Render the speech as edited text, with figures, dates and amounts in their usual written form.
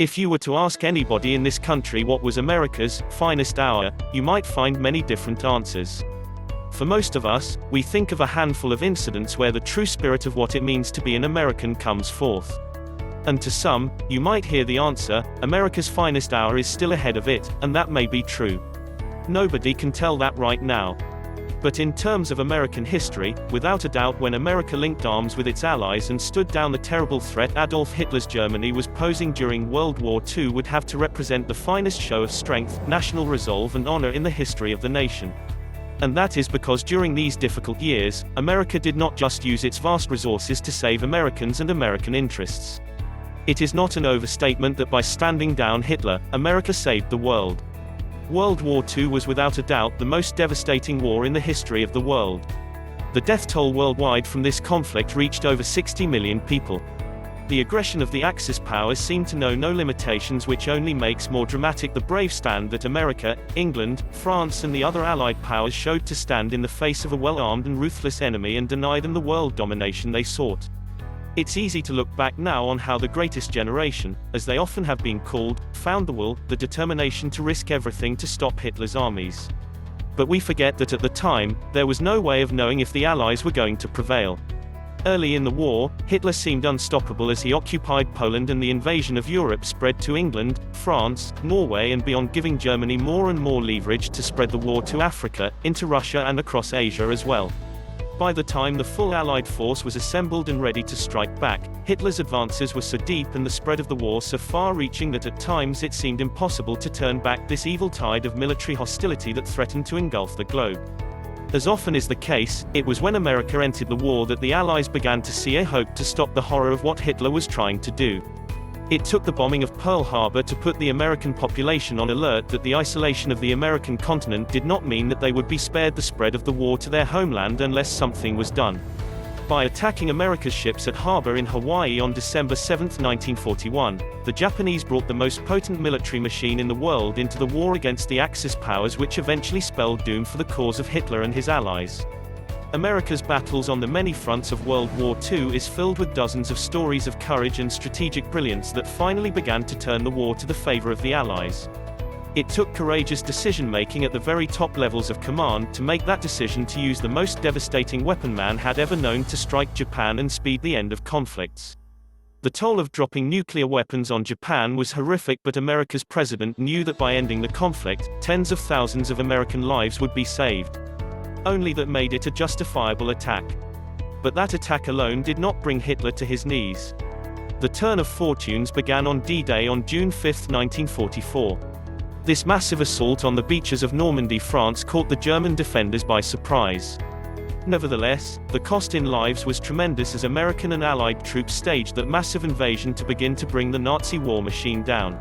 If you were to ask anybody in this country what was America's finest hour, you might find many different answers. For most of us, we think of a handful of incidents where the true spirit of what it means to be an American comes forth. And to some, you might hear the answer, America's finest hour is still ahead of it, and that may be true. Nobody can tell that right now. But in terms of American history, without a doubt when America linked arms with its allies and stood down the terrible threat Adolf Hitler's Germany was posing during World War II would have to represent the finest show of strength, national resolve and honor in the history of the nation. And that is because during these difficult years, America did not just use its vast resources to save Americans and American interests. It is not an overstatement that by standing down Hitler, America saved the world. World War II was without a doubt the most devastating war in the history of the world. The death toll worldwide from this conflict reached over 60 million people. The aggression of the Axis powers seemed to know no limitations, which only makes more dramatic the brave stand that America, England, France and the other Allied powers showed to stand in the face of a well-armed and ruthless enemy and deny them the world domination they sought. It's easy to look back now on how the greatest generation, as they often have been called, found the will, the determination to risk everything to stop Hitler's armies. But we forget that at the time, there was no way of knowing if the Allies were going to prevail. Early in the war, Hitler seemed unstoppable as he occupied Poland and the invasion of Europe spread to England, France, Norway and beyond, giving Germany more and more leverage to spread the war to Africa, into Russia and across Asia as well. By the time the full Allied force was assembled and ready to strike back, Hitler's advances were so deep and the spread of the war so far-reaching that at times it seemed impossible to turn back this evil tide of military hostility that threatened to engulf the globe. As often is the case, it was when America entered the war that the Allies began to see a hope to stop the horror of what Hitler was trying to do. It took the bombing of Pearl Harbor to put the American population on alert that the isolation of the American continent did not mean that they would be spared the spread of the war to their homeland unless something was done. By attacking America's ships at harbor in Hawaii on December 7, 1941, the Japanese brought the most potent military machine in the world into the war against the Axis powers, which eventually spelled doom for the cause of Hitler and his allies. America's battles on the many fronts of World War II is filled with dozens of stories of courage and strategic brilliance that finally began to turn the war to the favor of the Allies. It took courageous decision-making at the very top levels of command to make that decision to use the most devastating weapon man had ever known to strike Japan and speed the end of conflicts. The toll of dropping nuclear weapons on Japan was horrific, but America's president knew that by ending the conflict, tens of thousands of American lives would be saved. Only that made it a justifiable attack. But that attack alone did not bring Hitler to his knees. The turn of fortunes began on D-Day on June 5, 1944. This massive assault on the beaches of Normandy, France caught the German defenders by surprise. Nevertheless, the cost in lives was tremendous as American and Allied troops staged that massive invasion to begin to bring the Nazi war machine down.